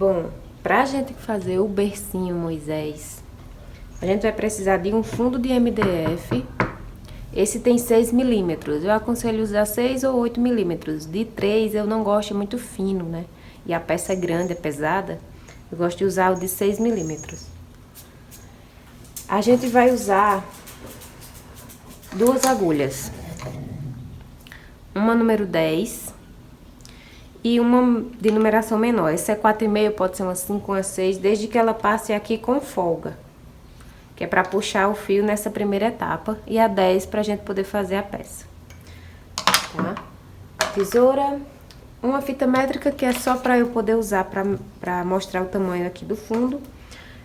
Bom, pra gente fazer o bercinho Moisés, a gente vai precisar de um fundo de MDF. Esse tem 6 milímetros. Eu aconselho usar 6 ou 8 milímetros. De 3 eu não gosto, é muito fino, né? E a peça é grande, é pesada. Eu gosto de usar o de 6 milímetros. A gente vai usar 2 agulhas. Uma número 10 e uma de numeração menor. Essa é 4,5, pode ser uma 5, uma 6, desde que ela passe aqui com folga. Que é pra puxar o fio nessa primeira etapa. E a 10 pra gente poder fazer a peça. Tá? Tesoura. Uma fita métrica que é só pra eu poder usar pra mostrar o tamanho aqui do fundo.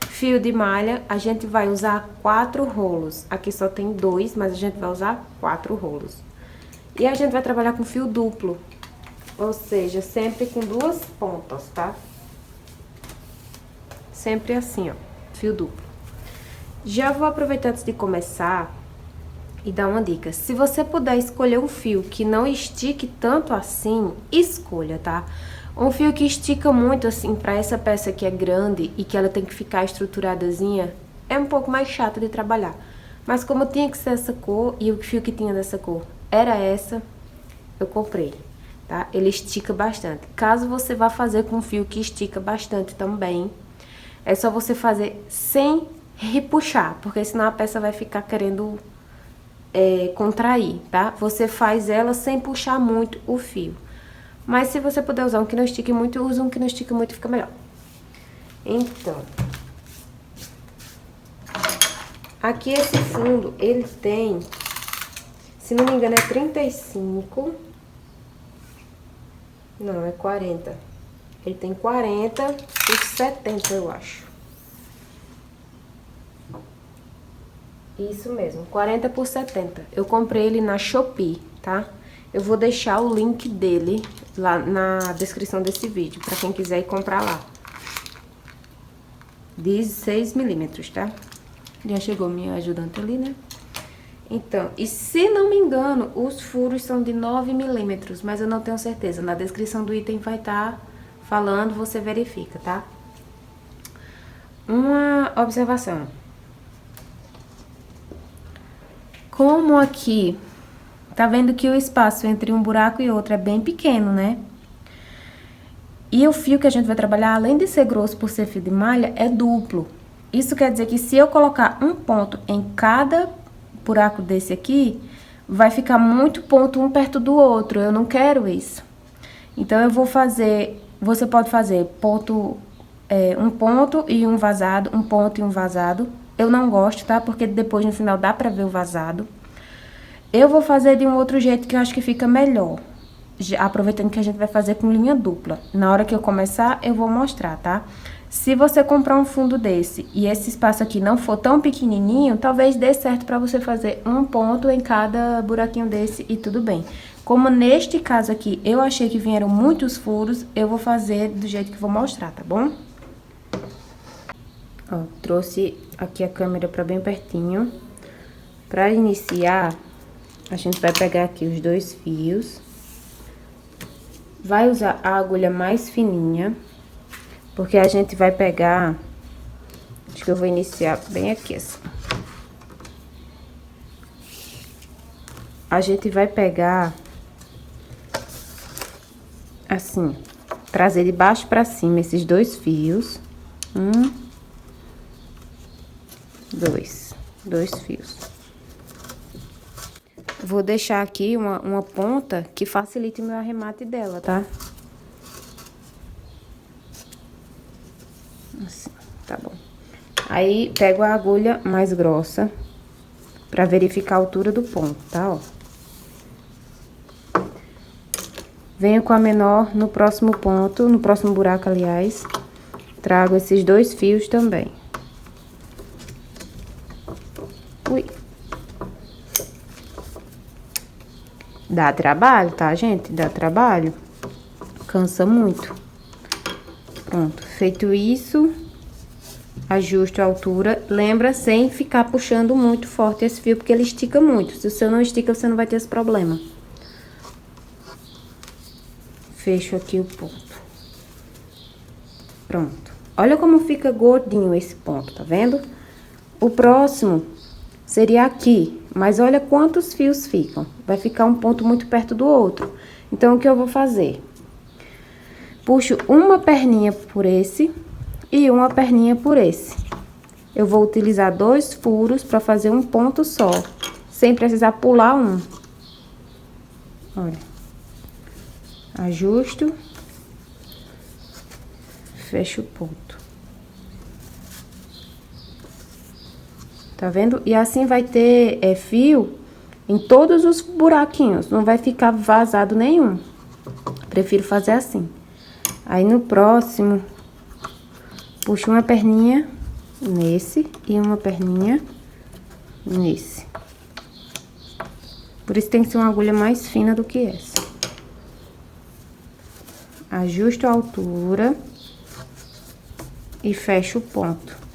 Fio de malha, a gente vai usar 4 rolos. Aqui só tem 2, mas a gente vai usar 4 rolos. E a gente vai trabalhar com fio duplo. Ou seja, sempre com 2 pontas, tá? Sempre assim, ó, fio duplo. Já vou aproveitar antes de começar e dar uma dica. Se você puder escolher um fio que não estique tanto assim, escolha, tá? Um fio que estica muito assim, pra essa peça que é grande e que ela tem que ficar estruturadazinha, é um pouco mais chato de trabalhar. Mas como tinha que ser essa cor e o fio que tinha dessa cor era essa, eu comprei, tá? Ele estica bastante. Caso você vá fazer com um fio que estica bastante também, é só você fazer sem repuxar, porque senão a peça vai ficar querendo contrair, tá? Você faz ela sem puxar muito o fio. Mas se você puder usar um que não estique muito, usa um que não estica muito, fica melhor. Então, aqui esse fundo, ele tem, se não me engano, é 35. Não, é 40. Ele tem 40 por 70, eu acho. Isso mesmo, 40 por 70. Eu comprei ele na Shopee, tá? Eu vou deixar o link dele lá na descrição desse vídeo, pra quem quiser ir comprar lá. De 6 milímetros, tá? Já chegou minha ajudante ali, né? Então, e se não me engano, os furos são de 9 milímetros, mas eu não tenho certeza. Na descrição do item vai estar falando, você verifica, tá? Uma observação. Como aqui, tá vendo que o espaço entre um buraco e outro é bem pequeno, né? E o fio que a gente vai trabalhar, além de ser grosso por ser fio de malha, é duplo. Isso quer dizer que se eu colocar um ponto em cada buraco desse aqui, vai ficar muito ponto um perto do outro. Eu não quero isso. Então, eu vou fazer... Você pode fazer ponto, um ponto e um vazado, um ponto e um vazado. Eu não gosto, tá? Porque depois, no final, dá pra ver o vazado. Eu vou fazer de um outro jeito que eu acho que fica melhor. Aproveitando que a gente vai fazer com linha dupla. Na hora que eu começar, eu vou mostrar, tá? Se você comprar um fundo desse e esse espaço aqui não for tão pequenininho, talvez dê certo pra você fazer um ponto em cada buraquinho desse e tudo bem. Como neste caso aqui, eu achei que vieram muitos furos, eu vou fazer do jeito que eu vou mostrar, tá bom? Ó, trouxe aqui a câmera pra bem pertinho. Pra iniciar, a gente vai pegar aqui os 2 fios. Vai usar a agulha mais fininha, porque a gente vai pegar... Acho que eu vou iniciar bem aqui, assim. A gente vai pegar... Assim, trazer de baixo pra cima esses 2 fios. 2 fios. Vou deixar aqui uma ponta que facilite o meu arremate dela, tá? Assim, tá bom. Aí, pego a agulha mais grossa pra verificar a altura do ponto, tá? Ó. Venho com a menor no próximo ponto, no próximo buraco, aliás. Trago esses 2 fios também. Ui. Dá trabalho, tá, gente? Dá trabalho. Cansa muito. Pronto. Feito isso, ajusto a altura. Lembra, sem ficar puxando muito forte esse fio, porque ele estica muito. Se o seu não estica, você não vai ter esse problema. Fecho aqui o ponto. Pronto. Olha como fica gordinho esse ponto, tá vendo? O próximo seria aqui, mas olha quantos fios ficam. Vai ficar um ponto muito perto do outro. Então, o que eu vou fazer? Puxo uma perninha por esse e uma perninha por esse. Eu vou utilizar 2 furos para fazer um ponto só, sem precisar pular um. Olha. Ajusto. Fecho o ponto. Tá vendo? E assim vai ter fio em todos os buraquinhos, não vai ficar vazado nenhum. Prefiro fazer assim. Aí, no próximo, puxo uma perninha nesse e uma perninha nesse. Por isso tem que ser uma agulha mais fina do que essa. Ajusto a altura e fecho o ponto.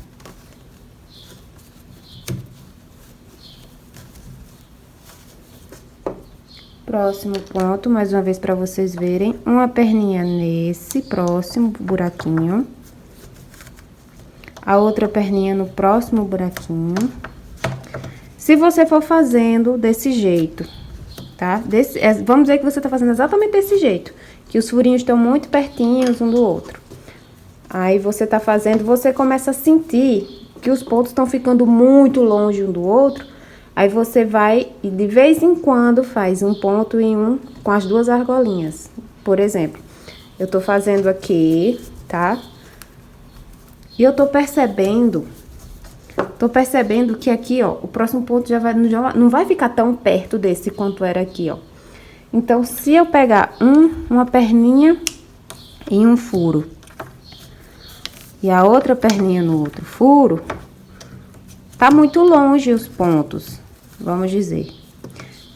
Próximo ponto, mais uma vez para vocês verem, uma perninha nesse próximo buraquinho. A outra perninha no próximo buraquinho. Se você for fazendo desse jeito, tá? Vamos dizer que você tá fazendo exatamente desse jeito, que os furinhos estão muito pertinhos um do outro. Aí, você tá fazendo, você começa a sentir que os pontos estão ficando muito longe um do outro. Aí, você vai e de vez em quando faz um ponto em um com as 2 argolinhas. Por exemplo, eu tô fazendo aqui, tá? E eu tô percebendo que aqui, ó, o próximo ponto já não vai ficar tão perto desse quanto era aqui, ó. Então, se eu pegar uma perninha em um furo e a outra perninha no outro furo, tá muito longe os pontos, vamos dizer.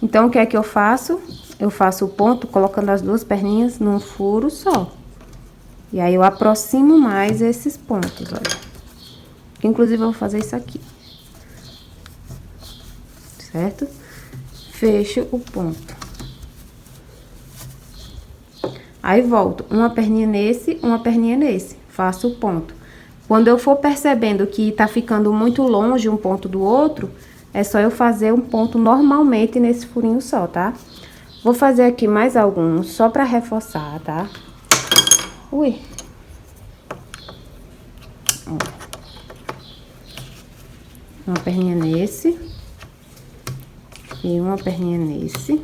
Então, o que é que eu faço? Eu faço o ponto colocando as 2 perninhas num furo só. E aí, eu aproximo mais esses pontos, olha. Inclusive, eu vou fazer isso aqui. Certo? Fecho o ponto. Aí, volto. Uma perninha nesse, uma perninha nesse. Faço o ponto. Quando eu for percebendo que tá ficando muito longe um ponto do outro, é só eu fazer um ponto normalmente nesse furinho só, tá? Vou fazer aqui mais alguns, só pra reforçar, tá? Ui. Uma perninha nesse. E uma perninha nesse.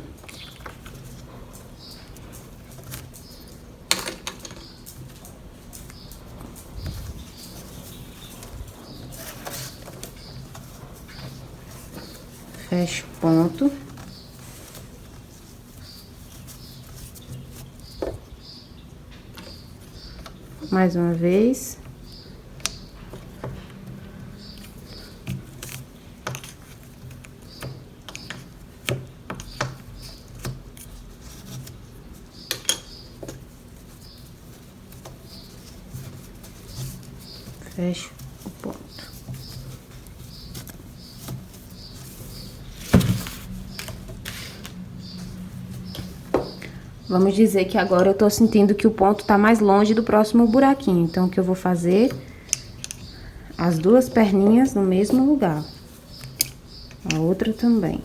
Fecho o ponto. Mais uma vez. Fecho o ponto. Vamos dizer que agora eu tô sentindo que o ponto tá mais longe do próximo buraquinho. Então, o que eu vou fazer? As 2 perninhas no mesmo lugar. A outra também.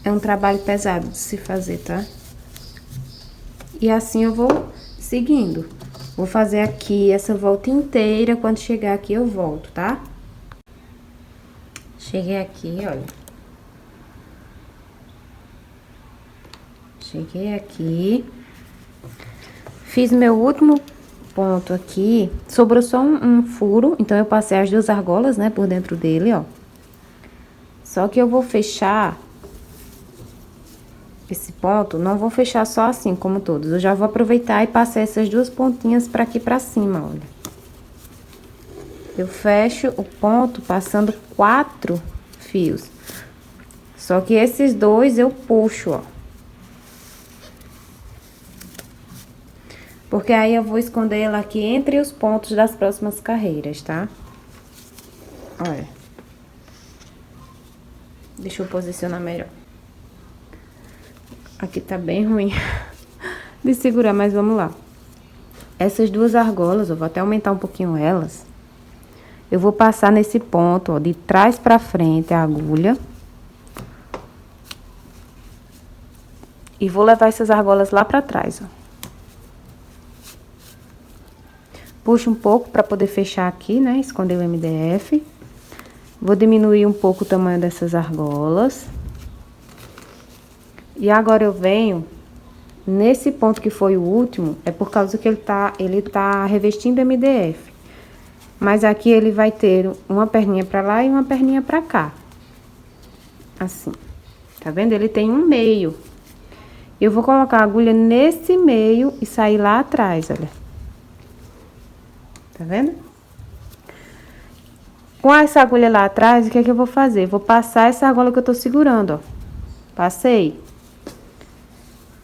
É um trabalho pesado de se fazer, tá? E assim eu vou seguindo. Vou fazer aqui essa volta inteira. Quando chegar aqui, eu volto, tá? Cheguei aqui, olha. Cheguei aqui. Fiz meu último ponto aqui. Sobrou só um furo. Então, eu passei as 2 argolas, né, por dentro dele, ó. Só que eu vou fechar esse ponto, não vou fechar só assim, como todos. Eu já vou aproveitar e passar essas 2 pontinhas pra aqui pra cima, olha. Eu fecho o ponto passando 4 fios. Só que esses 2 eu puxo, ó. Porque aí eu vou esconder ela aqui entre os pontos das próximas carreiras, tá? Olha. Deixa eu posicionar melhor. Aqui tá bem ruim de segurar, mas vamos lá. Essas duas argolas, eu vou até aumentar um pouquinho elas. Eu vou passar nesse ponto, ó, de trás pra frente a agulha. E vou levar essas argolas lá pra trás, ó. Puxo um pouco pra poder fechar aqui, né? Esconder o MDF. Vou diminuir um pouco o tamanho dessas argolas. E agora eu venho nesse ponto que foi o último, é por causa que ele tá revestindo MDF. Mas aqui ele vai ter uma perninha pra lá e uma perninha pra cá. Assim. Tá vendo? Ele tem um meio. Eu vou colocar a agulha nesse meio e sair lá atrás, olha. Tá vendo? Com essa agulha lá atrás, o que é que eu vou fazer? Vou passar essa argola que eu tô segurando, ó. Passei.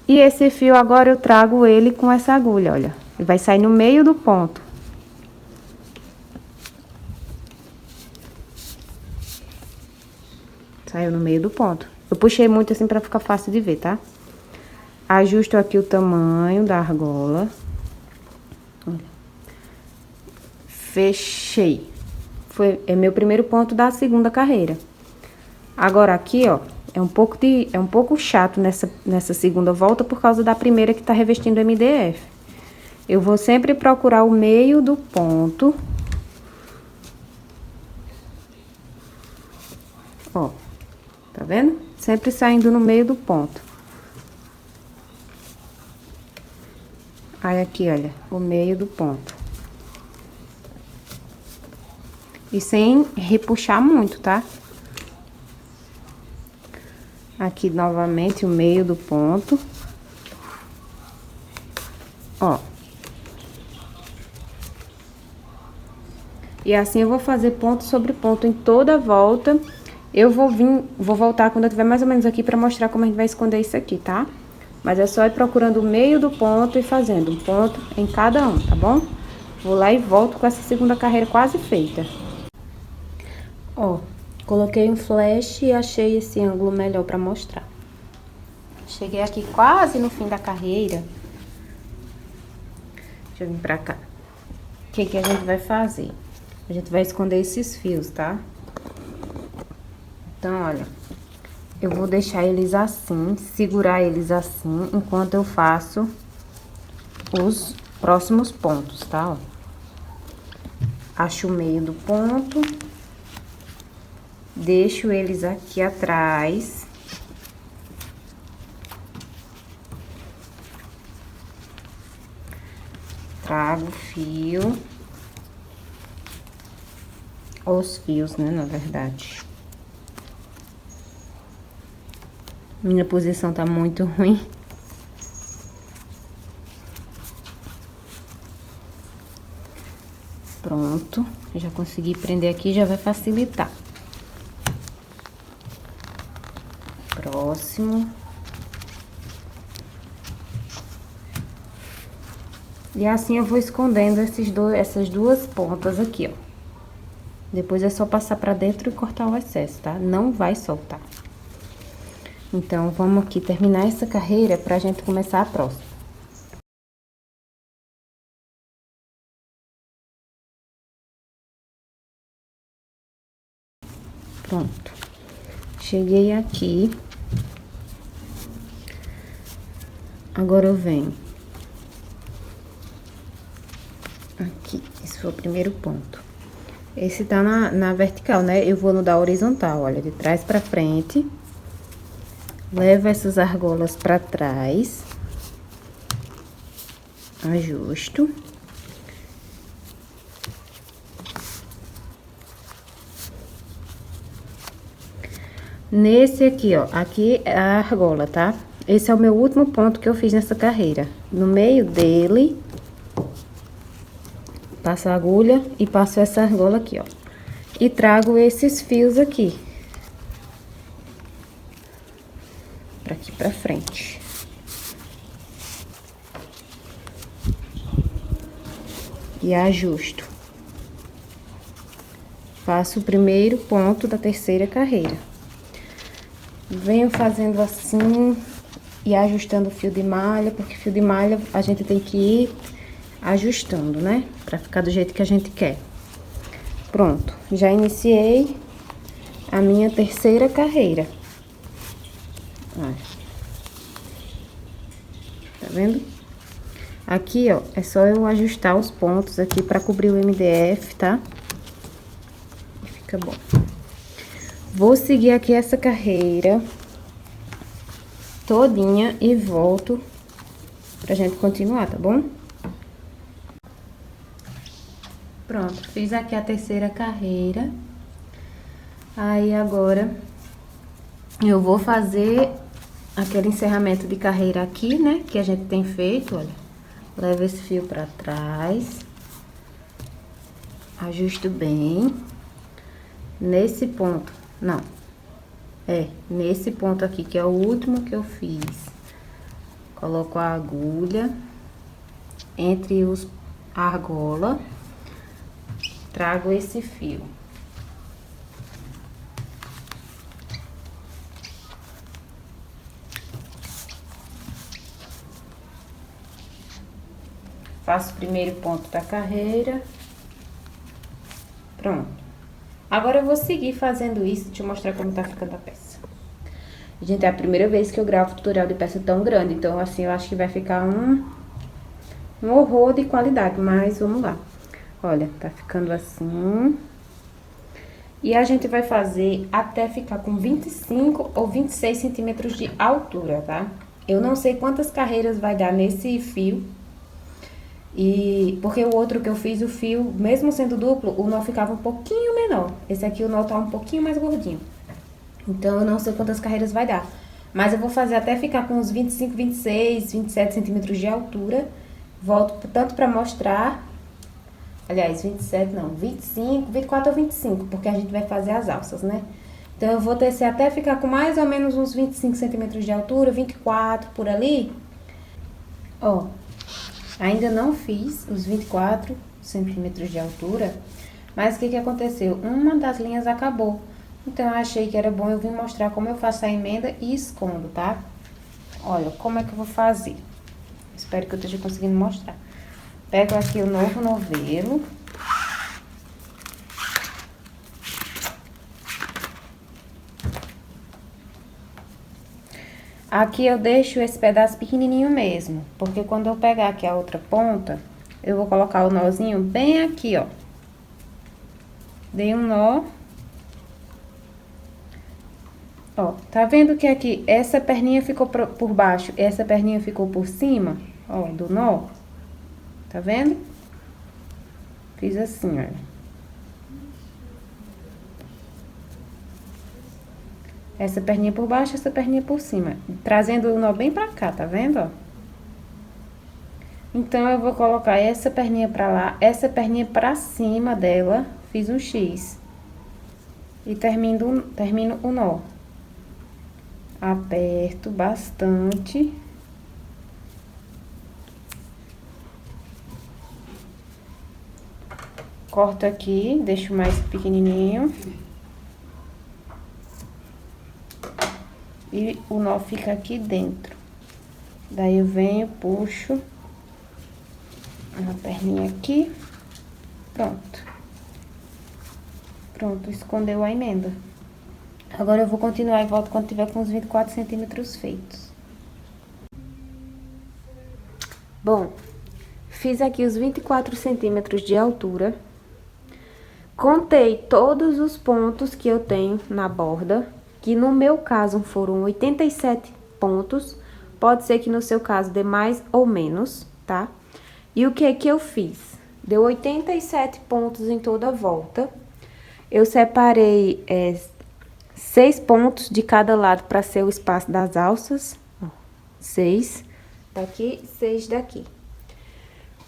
E esse fio agora eu trago ele com essa agulha, olha. Ele vai sair no meio do ponto. Saiu no meio do ponto. Eu puxei muito assim pra ficar fácil de ver, tá? Ajusto aqui o tamanho da argola. Olha. Fechei. É meu primeiro ponto da segunda carreira. Agora aqui, ó, é um pouco chato nessa segunda volta por causa da primeira que tá revestindo MDF. Eu vou sempre procurar o meio do ponto. Ó, tá vendo? Sempre saindo no meio do ponto. Aí aqui, olha, o meio do ponto. E sem repuxar muito, tá? Aqui novamente o meio do ponto. Ó. E assim eu vou fazer ponto sobre ponto em toda a volta. Eu vou voltar quando eu tiver mais ou menos aqui pra mostrar como a gente vai esconder isso aqui, tá? Mas é só ir procurando o meio do ponto e fazendo um ponto em cada um, tá bom? Vou lá e volto com essa segunda carreira quase feita. Ó, coloquei um flash e achei esse ângulo melhor pra mostrar. Cheguei aqui quase no fim da carreira. Deixa eu vir pra cá. O que que a gente vai fazer? A gente vai esconder esses fios, tá? Então, olha, eu vou deixar eles assim, segurar eles assim, enquanto eu faço os próximos pontos, tá? Ó. Acho o meio do ponto. Deixo eles aqui atrás. Trago o fio. Os fios, né, na verdade. Minha posição tá muito ruim. Pronto. Já consegui prender aqui, já vai facilitar. Próximo. E assim eu vou escondendo essas duas pontas aqui, ó. Depois é só passar pra dentro e cortar o excesso, tá? Não vai soltar. Então, vamos aqui terminar essa carreira pra gente começar a próxima. Pronto. Cheguei aqui. Agora eu venho. Aqui, esse foi o primeiro ponto. Esse tá na vertical, né? Eu vou no da horizontal, olha, de trás pra frente. Levo essas argolas pra trás. Ajusto. Nesse aqui, ó, aqui é a argola, tá? Esse é o meu último ponto que eu fiz nessa carreira. No meio dele, passo a agulha e passo essa argola aqui, ó. E trago esses fios aqui. Pra aqui pra frente. E ajusto. Faço o primeiro ponto da terceira carreira. Venho fazendo assim e ajustando o fio de malha, porque fio de malha a gente tem que ir ajustando, né? Pra ficar do jeito que a gente quer. Pronto, já iniciei a minha terceira carreira. Olha. Tá vendo? Aqui, ó, é só eu ajustar os pontos aqui pra cobrir o MDF, tá? E fica bom. Vou seguir aqui essa carreira todinha e volto pra gente continuar, tá bom? Pronto, fiz aqui a terceira carreira. Aí, agora, eu vou fazer aquele encerramento de carreira aqui, né? Que a gente tem feito, olha. Levo esse fio pra trás. Ajusto bem. Nesse ponto, não. Nesse ponto aqui, que é o último que eu fiz. Coloco a agulha entre a argola. Trago esse fio. Faço o primeiro ponto da carreira. Pronto. Agora eu vou seguir fazendo isso, deixa eu mostrar como tá ficando a peça. Gente, é a primeira vez que eu gravo tutorial de peça tão grande, então assim, eu acho que vai ficar um horror de qualidade, mas vamos lá. Olha, tá ficando assim. E a gente vai fazer até ficar com 25 ou 26 centímetros de altura, tá? Eu não sei quantas carreiras vai dar nesse fio. Porque o outro que eu fiz, o fio, mesmo sendo duplo, o nó ficava um pouquinho menor. Esse aqui o nó tá um pouquinho mais gordinho. Então, eu não sei quantas carreiras vai dar. Mas eu vou fazer até ficar com uns 25, 26, 27 centímetros de altura. Volto tanto pra mostrar... Aliás, 27 não, 25, 24 ou 25, porque a gente vai fazer as alças, né? Então, eu vou tecer até ficar com mais ou menos uns 25 centímetros de altura, 24 por ali. Ó, ainda não fiz os 24 centímetros de altura, mas o que aconteceu? Uma das linhas acabou. Então, eu achei que era bom eu vir mostrar como eu faço a emenda e escondo, tá? Olha, como é que eu vou fazer? Espero que eu esteja conseguindo mostrar. Pego aqui o novo novelo. Aqui eu deixo esse pedaço pequenininho mesmo, porque quando eu pegar aqui a outra ponta, eu vou colocar o nozinho bem aqui, ó. Dei um nó. Ó, tá vendo que aqui essa perninha ficou por baixo, essa perninha ficou por cima, ó, do nó? Tá vendo? Fiz assim, olha. Essa perninha por baixo, essa perninha por cima. Trazendo o nó bem pra cá, tá vendo, ó? Então, eu vou colocar essa perninha pra lá, essa perninha pra cima dela, fiz um X. E termino o nó. Aperto bastante. Corto aqui, deixo mais pequenininho. E o nó fica aqui dentro. Daí eu venho, puxo uma perninha aqui. Pronto. Pronto, escondeu a emenda. Agora eu vou continuar e volto quando tiver com os 24 centímetros feitos. Bom, fiz aqui os 24 centímetros de altura. Contei todos os pontos que eu tenho na borda, que no meu caso foram 87 pontos. Pode ser que no seu caso dê mais ou menos, tá? E o que eu fiz? Deu 87 pontos em toda a volta. Eu separei 6 pontos de cada lado para ser o espaço das alças. 6 daqui, 6 daqui.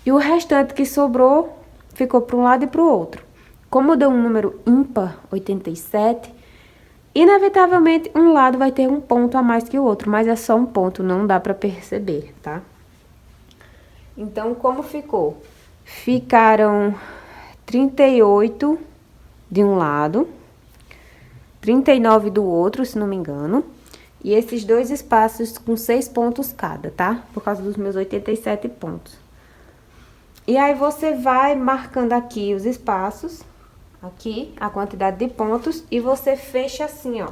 E o restante que sobrou ficou para um lado e para o outro. Como deu um número ímpar, 87, inevitavelmente um lado vai ter um ponto a mais que o outro, mas é só um ponto, não dá para perceber, tá? Então, como ficou? Ficaram 38 de um lado, 39 do outro, se não me engano. E esses dois espaços com 6 pontos cada, tá? Por causa dos meus 87 pontos. E aí, você vai marcando aqui os espaços, aqui, a quantidade de pontos, e você fecha assim, ó,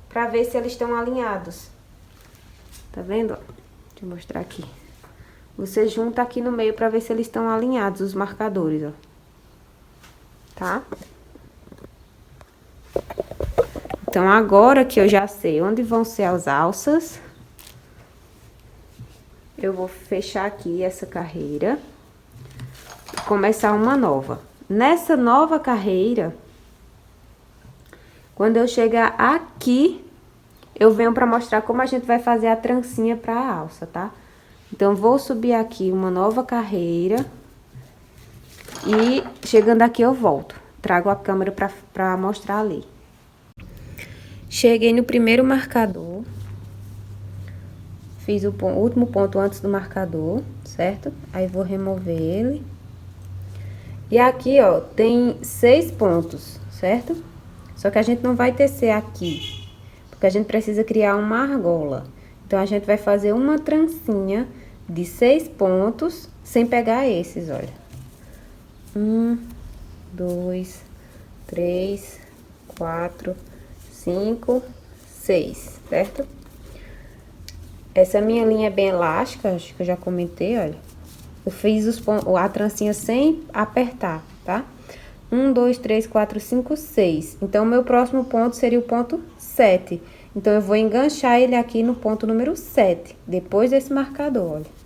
pra ver se eles estão alinhados. Tá vendo, ó? Deixa eu mostrar aqui. Você junta aqui no meio pra ver se eles estão alinhados, os marcadores, ó. Tá? Então, agora que eu já sei onde vão ser as alças, eu vou fechar aqui essa carreira e começar uma nova. Nessa nova carreira, quando eu chegar aqui, eu venho pra mostrar como a gente vai fazer a trancinha pra alça, tá? Então, vou subir aqui uma nova carreira e chegando aqui eu volto. Trago a câmera pra mostrar ali. Cheguei no primeiro marcador. Fiz o último ponto antes do marcador, certo? Aí, vou remover ele. E aqui, ó, tem 6 pontos, certo? Só que a gente não vai tecer aqui, porque a gente precisa criar uma argola. Então, a gente vai fazer uma trancinha de 6 pontos, sem pegar esses, olha. 1, 2, 3, 4, 5, 6, certo? Essa minha linha é bem elástica, acho que eu já comentei, olha. Eu fiz a trancinha sem apertar, tá? 1, 2, 3, 4, 5, 6. Então, o meu próximo ponto seria o ponto 7. Então, eu vou enganchar ele aqui no ponto número 7, depois desse marcador, olha.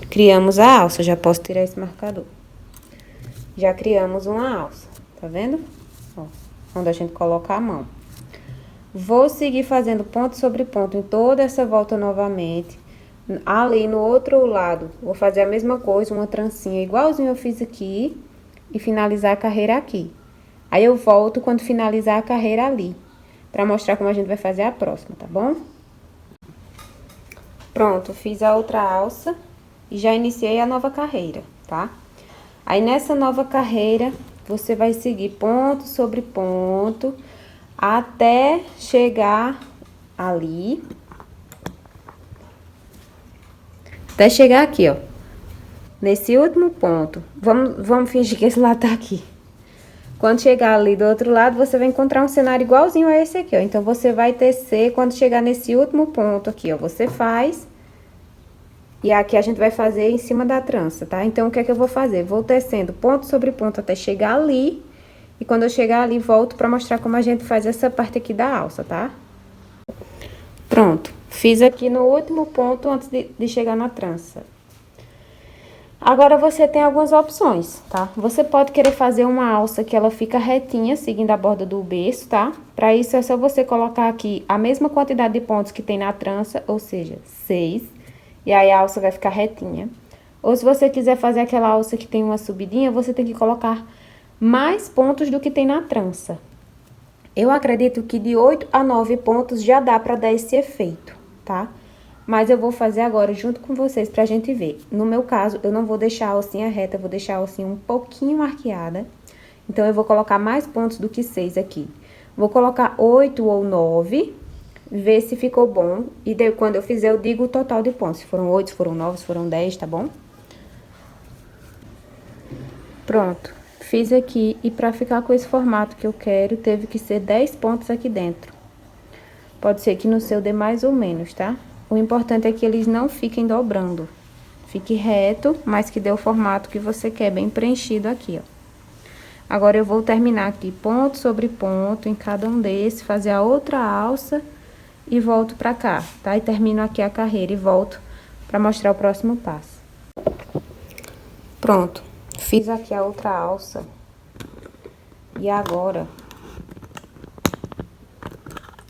Criamos a alça, já posso tirar esse marcador. Já criamos uma alça, tá vendo? Ó, onde a gente coloca a mão. Vou seguir fazendo ponto sobre ponto em toda essa volta novamente. Ali no outro lado, vou fazer a mesma coisa, uma trancinha igualzinho eu fiz aqui e finalizar a carreira aqui. Aí, eu volto quando finalizar a carreira ali, pra mostrar como a gente vai fazer a próxima, tá bom? Pronto, fiz a outra alça e já iniciei a nova carreira, tá? Aí, nessa nova carreira, você vai seguir ponto sobre ponto até chegar ali. Até chegar aqui, ó. Nesse último ponto. Vamos fingir que esse lado tá aqui. Quando chegar ali do outro lado, você vai encontrar um cenário igualzinho a esse aqui, ó. Então, você vai tecer quando chegar nesse último ponto aqui, ó. Você faz. E aqui a gente vai fazer em cima da trança, tá? Então, o que é que eu vou fazer? Vou tecendo ponto sobre ponto até chegar ali. E quando eu chegar ali, volto pra mostrar como a gente faz essa parte aqui da alça, tá? Pronto. Fiz aqui no último ponto antes de chegar na trança. Agora, você tem algumas opções, tá? Você pode querer fazer uma alça que ela fica retinha, seguindo a borda do berço, tá? Pra isso, é só você colocar aqui a mesma quantidade de pontos que tem na trança, ou seja, 6. E aí, a alça vai ficar retinha. Ou se você quiser fazer aquela alça que tem uma subidinha, você tem que colocar mais pontos do que tem na trança. Eu acredito que de 8 a 9 pontos já dá pra dar esse efeito, tá? Mas eu vou fazer agora junto com vocês pra gente ver. No meu caso, eu não vou deixar a alcinha reta, eu vou deixar a alcinha um pouquinho arqueada. Então, eu vou colocar mais pontos do que 6 aqui. Vou colocar 8 ou 9, ver se ficou bom. E daí, quando eu fizer, eu digo o total de pontos. Se foram 8, se foram 9, se foram 10, tá bom? Pronto. Fiz aqui, e pra ficar com esse formato que eu quero, teve que ser 10 pontos aqui dentro. Pode ser que no seu dê mais ou menos, tá? O importante é que eles não fiquem dobrando. Fique reto, mas que dê o formato que você quer, bem preenchido aqui, ó. Agora, eu vou terminar aqui ponto sobre ponto em cada um desses, fazer a outra alça e volto pra cá, tá? E termino aqui a carreira e volto pra mostrar o próximo passo. Pronto. Fiz aqui a outra alça. E agora,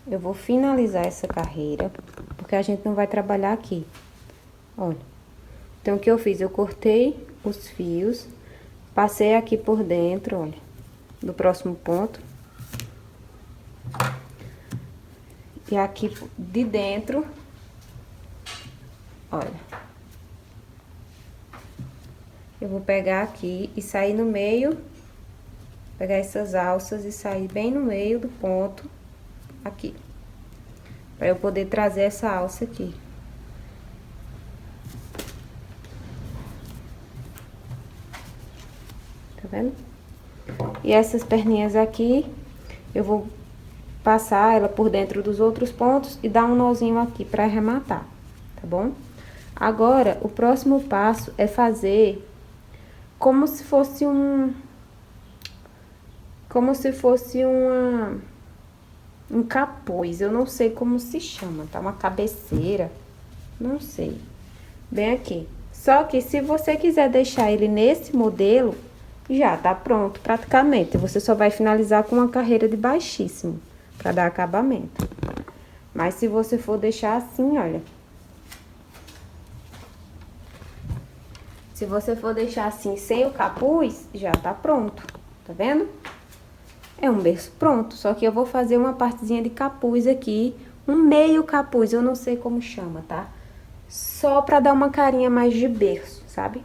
eu vou finalizar essa carreira, porque a gente não vai trabalhar aqui. Olha. Então, o que eu fiz? Eu cortei os fios, passei aqui por dentro, olha, do próximo ponto. E aqui de dentro, olha. Eu vou pegar aqui e sair no meio, pegar essas alças e sair bem no meio do ponto aqui. Pra eu poder trazer essa alça aqui. Tá vendo? E essas perninhas aqui, eu vou passar ela por dentro dos outros pontos e dar um nozinho aqui pra arrematar, tá bom? Agora, o próximo passo é fazer como se fosse um capuz. Eu não sei como se chama, tá? Uma cabeceira, não sei. Bem aqui. Só que se você quiser deixar ele nesse modelo, já tá pronto praticamente. Você só vai finalizar com uma carreira de baixíssimo, pra dar acabamento. Mas se você for deixar assim, olha. Se você for deixar assim, sem o capuz, já tá pronto. Tá vendo? É um berço pronto, só que eu vou fazer uma partezinha de capuz aqui, um meio capuz, eu não sei como chama, tá? Só pra dar uma carinha mais de berço, sabe?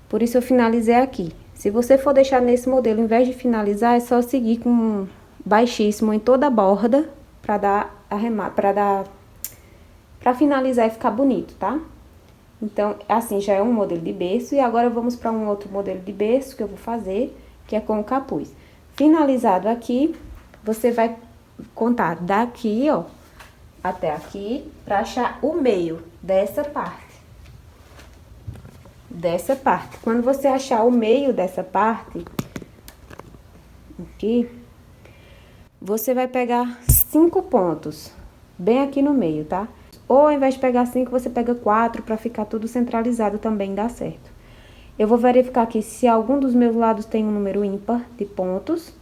Por isso eu finalizei aqui. Se você for deixar nesse modelo, em vez de finalizar, é só seguir com baixíssimo em toda a borda, pra dar arremate, pra finalizar e ficar bonito, tá? Então, assim, já é um modelo de berço, e agora vamos pra um outro modelo de berço que eu vou fazer, que é com o capuz. Finalizado aqui, você vai contar daqui, ó, até aqui, pra achar o meio dessa parte. Dessa parte. Quando você achar o meio dessa parte, aqui, você vai pegar 5 pontos, bem aqui no meio, tá? Ou ao invés de pegar 5, você pega 4, pra ficar tudo centralizado também, dá certo. Eu vou verificar aqui se algum dos meus lados tem um número ímpar de pontos.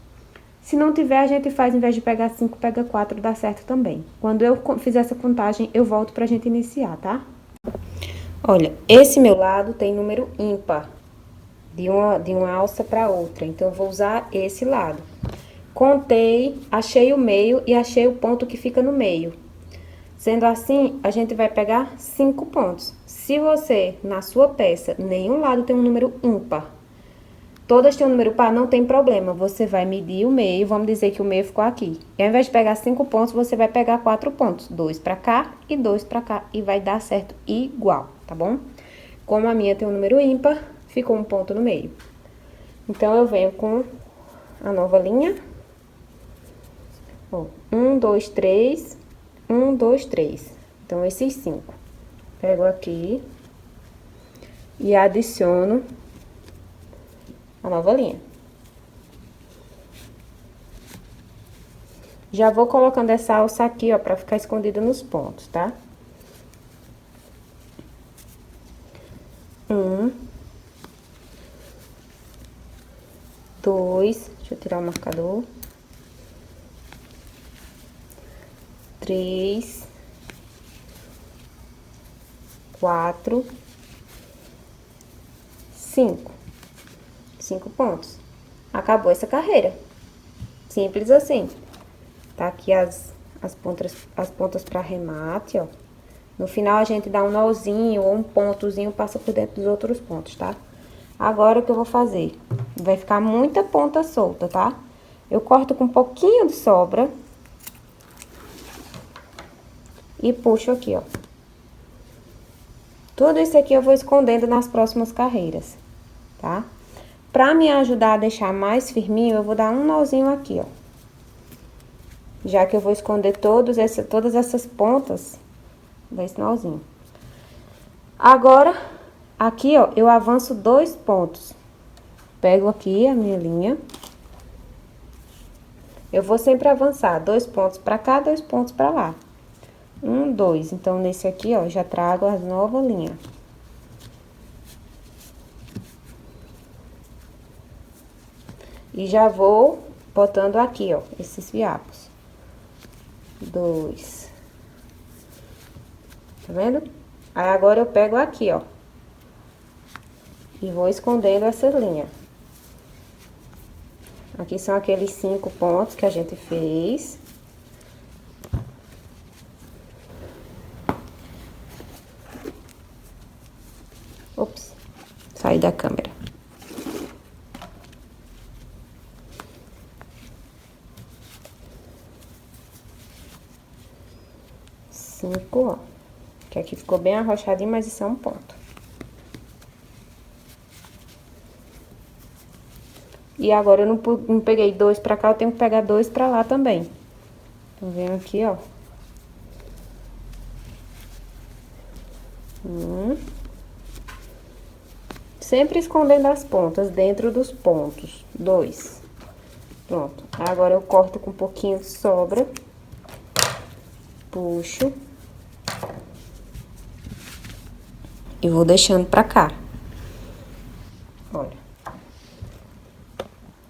Se não tiver, a gente faz, em vez de pegar 5, pega 4, dá certo também. Quando eu fizer essa contagem, eu volto pra gente iniciar, tá? Olha, esse meu lado tem número ímpar, de uma alça pra outra. Então, eu vou usar esse lado. Contei, achei o meio e achei o ponto que fica no meio. Sendo assim, a gente vai pegar 5 pontos. Se você, na sua peça, nenhum lado tem um número ímpar, todas têm um número par, não tem problema. Você vai medir o meio, vamos dizer que o meio ficou aqui. E ao invés de pegar 5 pontos, você vai pegar 4 pontos. 2 pra cá e 2 pra cá. E vai dar certo igual, tá bom? Como a minha tem um número ímpar, ficou um ponto no meio. Então, eu venho com a nova linha. Ó, 1, 2, 3, 1, 2, 3. Então, esses 5. Pego aqui e adiciono a nova linha. Já vou colocando essa alça aqui, ó, pra ficar escondida nos pontos, tá? 1, 2, deixa eu tirar o marcador. 3, 4, 5. 5 pontos. Acabou essa carreira. Simples assim. Tá aqui as pontas pra remate, ó. No final, a gente dá um nozinho ou um pontozinho, passa por dentro dos outros pontos, tá? Agora, o que eu vou fazer? Vai ficar muita ponta solta, tá? Eu corto com um pouquinho de sobra. E puxo aqui, ó. Tudo isso aqui eu vou escondendo nas próximas carreiras, tá? Pra me ajudar a deixar mais firminho, eu vou dar um nozinho aqui, ó. Já que eu vou esconder todas essas pontas desse nozinho. Agora, aqui, ó, eu avanço 2 pontos. Pego aqui a minha linha. Eu vou sempre avançar 2 pontos pra cá, 2 pontos pra lá. 1, 2. Então, nesse aqui, ó, já trago a nova linha. E já vou botando aqui, ó, esses fiapos. 2. Tá vendo? Aí, agora eu pego aqui, ó. E vou escondendo essa linha. Aqui são aqueles 5 pontos que a gente fez. Ops, sair da câmera. 5, ó. Que aqui ficou bem arrochadinho, mas isso é um ponto. E agora eu não peguei 2 pra cá, eu tenho que pegar 2 pra lá também. Então, venho aqui, ó. Sempre escondendo as pontas dentro dos pontos. 2. Pronto. Agora eu corto com um pouquinho de sobra. Puxo. E vou deixando pra cá. Olha. Tá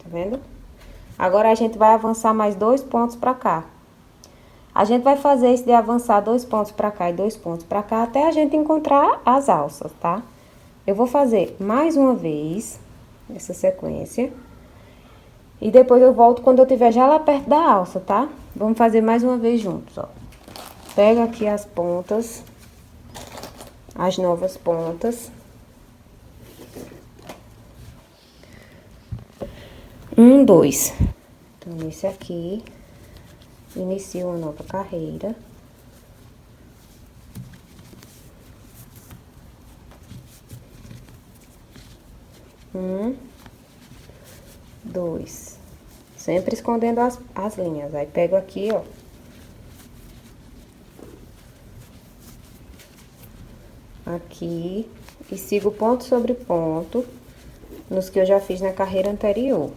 vendo? Agora a gente vai avançar mais 2 pontos pra cá. A gente vai fazer isso de avançar 2 pontos pra cá e 2 pontos pra cá até a gente encontrar as alças, tá? Eu vou fazer mais uma vez essa sequência. E depois eu volto quando eu estiver já lá perto da alça, tá? Vamos fazer mais uma vez juntos, ó. Pega aqui as pontas, as novas pontas. 1, 2. Então, nesse aqui, inicio uma nova carreira. Um, 2. Sempre escondendo as linhas. Aí, pego aqui, ó. Aqui. E sigo ponto sobre ponto nos que eu já fiz na carreira anterior.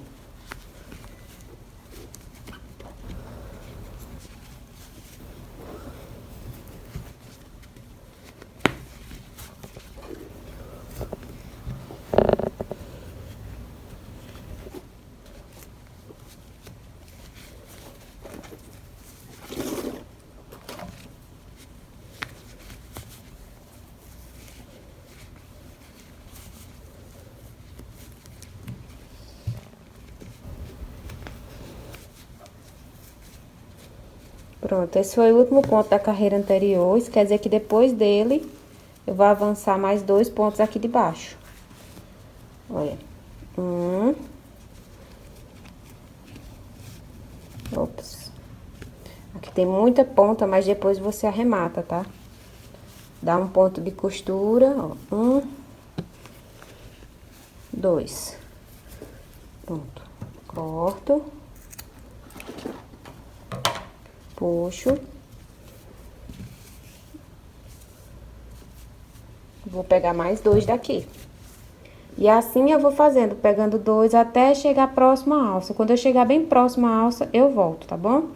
Pronto, esse foi o último ponto da carreira anterior. Isso quer dizer que depois dele, eu vou avançar mais 2 pontos aqui de baixo. Olha. 1. Ops. Aqui tem muita ponta, mas depois você arremata, tá? Dá um ponto de costura, ó. 1, 2. Pronto. Corto. Puxo. Vou pegar mais 2 daqui. E assim eu vou fazendo, pegando 2 até chegar próximo à alça. Quando eu chegar bem próximo à alça, eu volto, tá bom?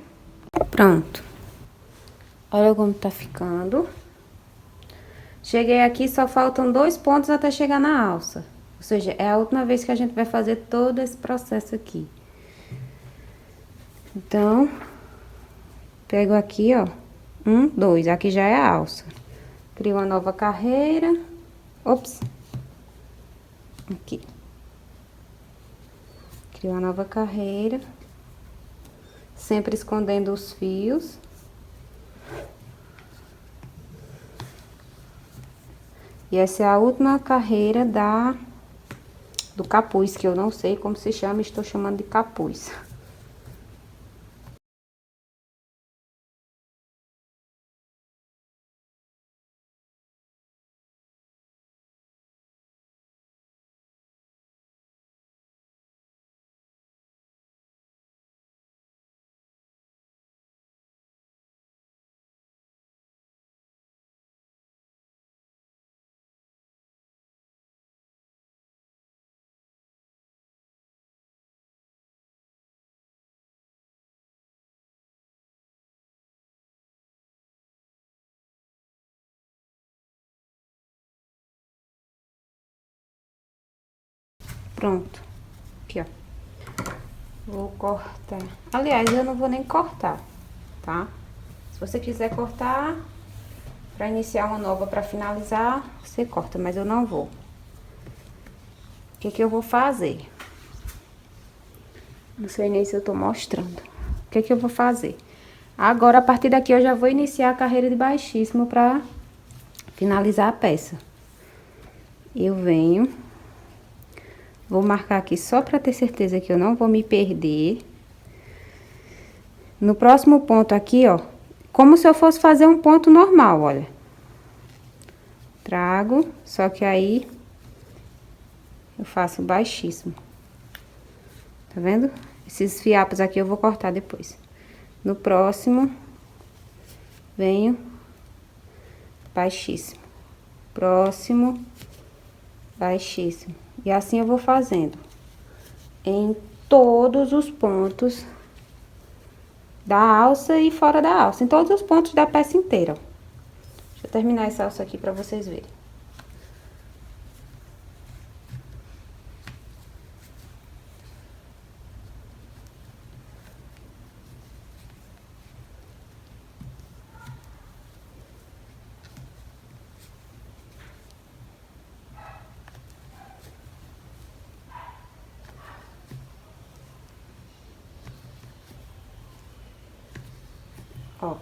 Pronto. Olha como tá ficando. Cheguei aqui, só faltam 2 pontos até chegar na alça. Ou seja, é a última vez que a gente vai fazer todo esse processo aqui. Então, pego aqui, ó. 1, 2. Aqui já é a alça. Crio uma nova carreira. Ops. Aqui. Crio uma nova carreira. Sempre escondendo os fios. E essa é a última carreira do capuz, que eu não sei como se chama, estou chamando de capuz. Pronto. Aqui, ó. Vou cortar. Aliás, eu não vou nem cortar, tá? Se você quiser cortar, pra iniciar uma nova, pra finalizar, você corta, mas eu não vou. O que que eu vou fazer? Não sei nem se eu tô mostrando. O que que eu vou fazer? Agora, a partir daqui, eu já vou iniciar a carreira de baixíssimo pra finalizar a peça. Eu venho Vou marcar aqui só pra ter certeza que eu não vou me perder. No próximo ponto aqui, ó, como se eu fosse fazer um ponto normal, olha. Trago, só que aí eu faço baixíssimo. Tá vendo? Esses fiapos aqui eu vou cortar depois. No próximo, venho baixíssimo. Próximo, baixíssimo. E assim eu vou fazendo em todos os pontos da alça e fora da alça, em todos os pontos da peça inteira. Deixa eu terminar essa alça aqui pra vocês verem. Ó,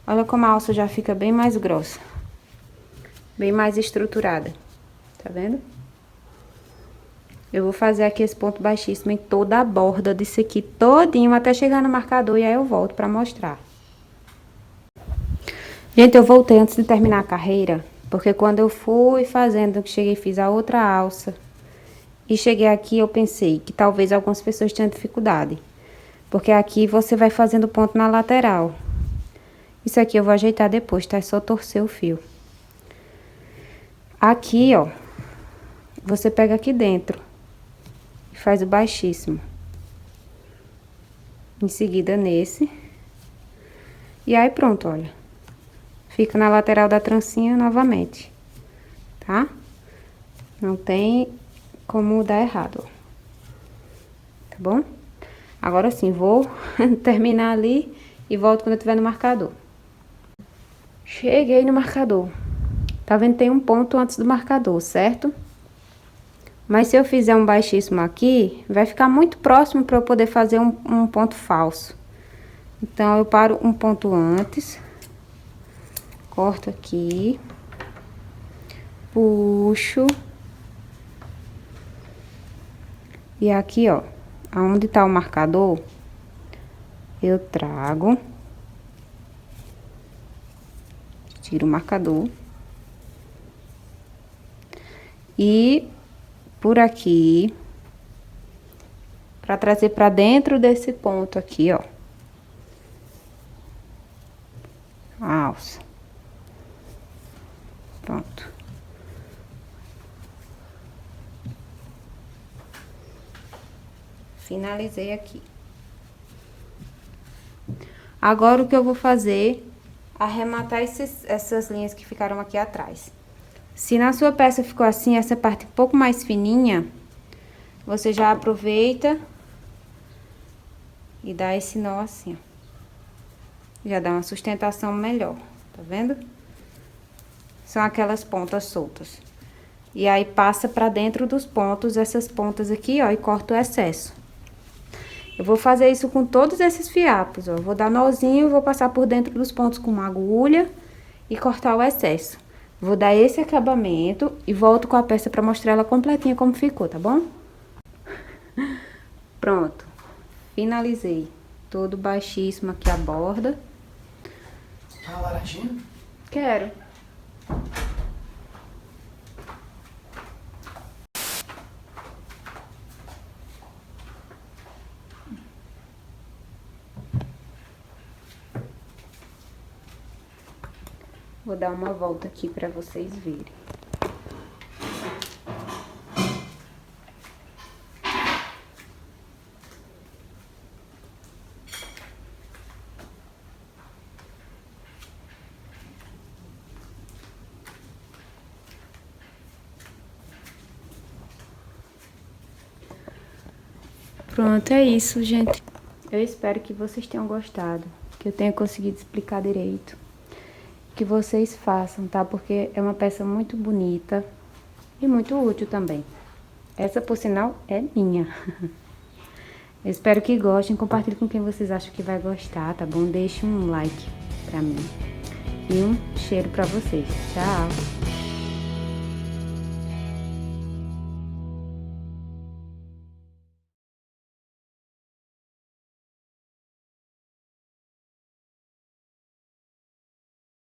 olha como a alça já fica bem mais grossa, bem mais estruturada, tá vendo? Eu vou fazer aqui esse ponto baixíssimo em toda a borda disso aqui todinho, até chegar no marcador, e aí eu volto pra mostrar. Gente, eu voltei antes de terminar a carreira, porque quando eu fui fazendo, que cheguei e fiz a outra alça, e cheguei aqui, eu pensei que talvez algumas pessoas tenham dificuldade. Porque aqui você vai fazendo ponto na lateral. Isso aqui eu vou ajeitar depois, tá? É só torcer o fio. Aqui, ó, você pega aqui dentro e faz o baixíssimo. Em seguida nesse. E aí pronto, olha. Fica na lateral da trancinha novamente, tá? Não tem como dar errado, ó. Tá bom? Agora sim, vou terminar ali e volto quando eu estiver no marcador. Cheguei no marcador. Tá vendo? Tem um ponto antes do marcador, certo? Mas se eu fizer um baixíssimo aqui, vai ficar muito próximo para eu poder fazer um ponto falso. Então, eu paro um ponto antes. Corto aqui. Puxo. E aqui, ó. Aonde tá o marcador, eu trago, tiro o marcador e por aqui, pra trazer pra dentro desse ponto aqui, ó, a alça. Pronto. Finalizei aqui. Agora, o que eu vou fazer? Arrematar essas linhas que ficaram aqui atrás. Se na sua peça ficou assim, essa parte um pouco mais fininha, você já aproveita e dá esse nó assim, ó. Já dá uma sustentação melhor, tá vendo? São aquelas pontas soltas. E aí, passa pra dentro dos pontos, essas pontas aqui, ó, e corta o excesso. Eu vou fazer isso com todos esses fiapos, ó. Vou dar nozinho, vou passar por dentro dos pontos com uma agulha e cortar o excesso. Vou dar esse acabamento e volto com a peça pra mostrar ela completinha como ficou, tá bom? Pronto. Finalizei. Todo baixíssimo aqui a borda. Quer uma laranjinha? Quero. Vou dar uma volta aqui pra vocês verem. Pronto, é isso, gente. Eu espero que vocês tenham gostado, que eu tenha conseguido explicar direito. Que vocês façam, tá? Porque é uma peça muito bonita e muito útil também. Essa, por sinal, é minha. Eu espero que gostem, compartilhem com quem vocês acham que vai gostar, tá bom? Deixe um like pra mim. E um cheiro pra vocês. Tchau!